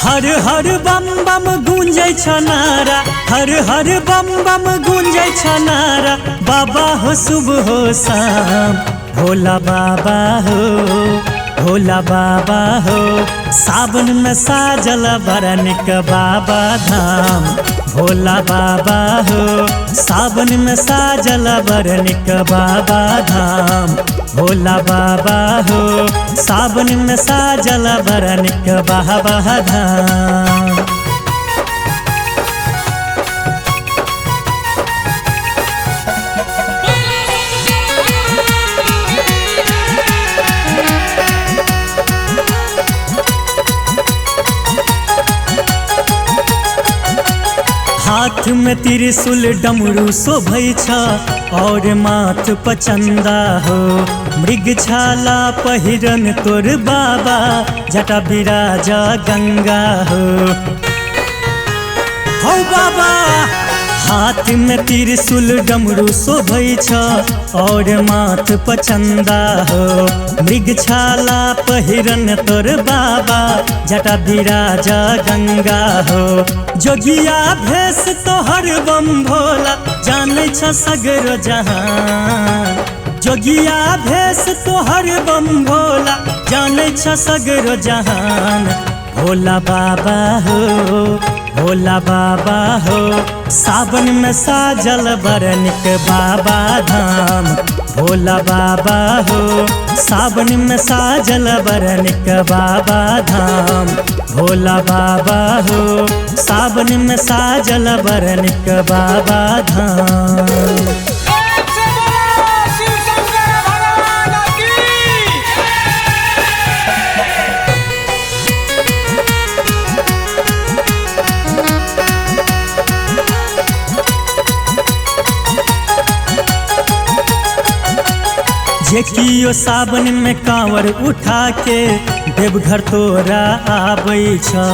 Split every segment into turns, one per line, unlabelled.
हर हर बम बम गूंजे छनारा, हर हर बम बम गूंजे छनारा। बाबा हो सुबह हो शाम, भोला बाबा हो, भोला बाबा हो। सावन में साजल बड़ा निक बाबा धाम, भोला बाबा हो। सावन में साजल बड़ा निक बाबा धाम, भोला बाबा हो। सावन में साजल बड़ा निक बाबा धाम। हाथ में त्रिशूल डमरू शोभै छ, और माथ पचंदा हो। मृग छाला पहिरन तोर बाबा, जटा बिराजा गंगा हो। हो बाबा हाथ में त्रिशूल डमरू शोभै छ, और माथ पचंदा हो। मृग छाला पहिरन तोर बाबा, जटा बिराजा गंगा हो। जोगिया भेष तोहर बम भोला, जानै छ सगरो जहान। जोगिया भेष तोहर बम भोला, जानै छ सगरो जहान। भोला बाबा हो, भोला बाबा हो। सावन में साजल बड़ा निक बाबा धाम, भोला बाबा हो। सावन में साजल बड़ा निक बाबा धाम, भोला बाबा हो। सावन में साजल बड़ा निक बाबा धाम। जेकियो सावन में कांवर उठा के, देवघर तोरा आबै छ।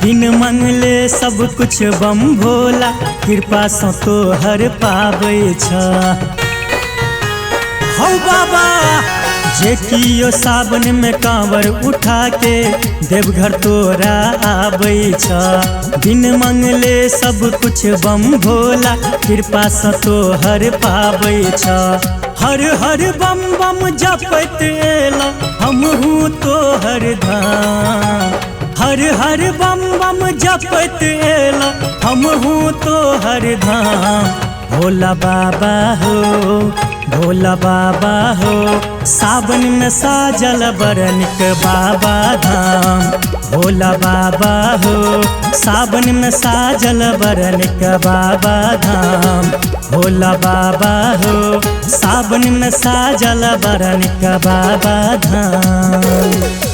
बिन मंगले सब कुछ बम भोला, कृपा से तोहर पाबै छ। हो बाबा जेकियो सावन में कांवर उठा के, देवघर तोरा आबै छ। बिन मंगले सब कुछ बम भोला, कृपा से तोहर पाबै छ। हर हर बम बम जपत एलो, हमहू तोहर धाम। हर हर बम बम जपत एलो, हमहू तोहर धाम। भोला बाबा हो, भोला बाबा हो। सावन में साजल बड़ा निक बाबा धाम, भोला बाबा हो। सावन में साजल बड़ा निक बाबा धाम, भोला बाबा हो। सावन में साजल बड़ा निक बाबा धाम।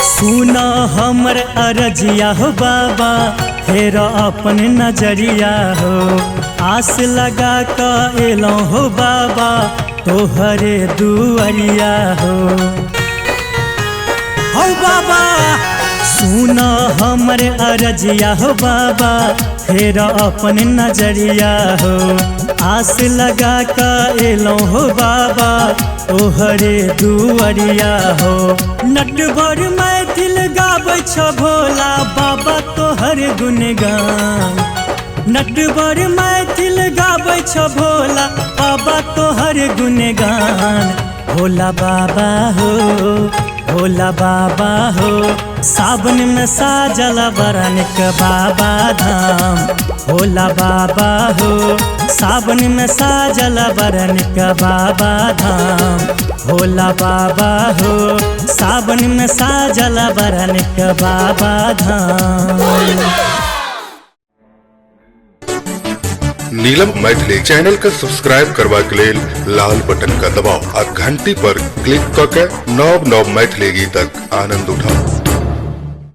सुना हमर अरजिया हो बाबा, फेर अपन नजरिया हो। आस लगा कर एलो हो बाबा, तोहरे दुआरिया हो। हो बाबा सुना हमर अरजिया हो बाबा, फेर अपन नजरिया हो। आस लगा कर एलो हो बाबा, तोहरे दुआरिया हो। नटवर मैथिल गाबै छ भोला बाबा तोहर गुणगान। नटवर मैथिल गाबै छ भोला बाबा तोहर गुणगान। भोला बाबा हो, भोला बाबा हो। सावन में साजल बड़ा निक बाबा धाम, भोला बाबा हो। सावन में साजल बड़ा निक बाबा धाम, भोला बाबा हो। सावन में साजल बड़ा निक बाबा धाम।
नीलम मैथिली चैनल का सब्सक्राइब करबा के लेल लाल बटन का दबाव आ घंटी पर क्लिक करके नव नव मैथिली गीतक आनंद उठाओ।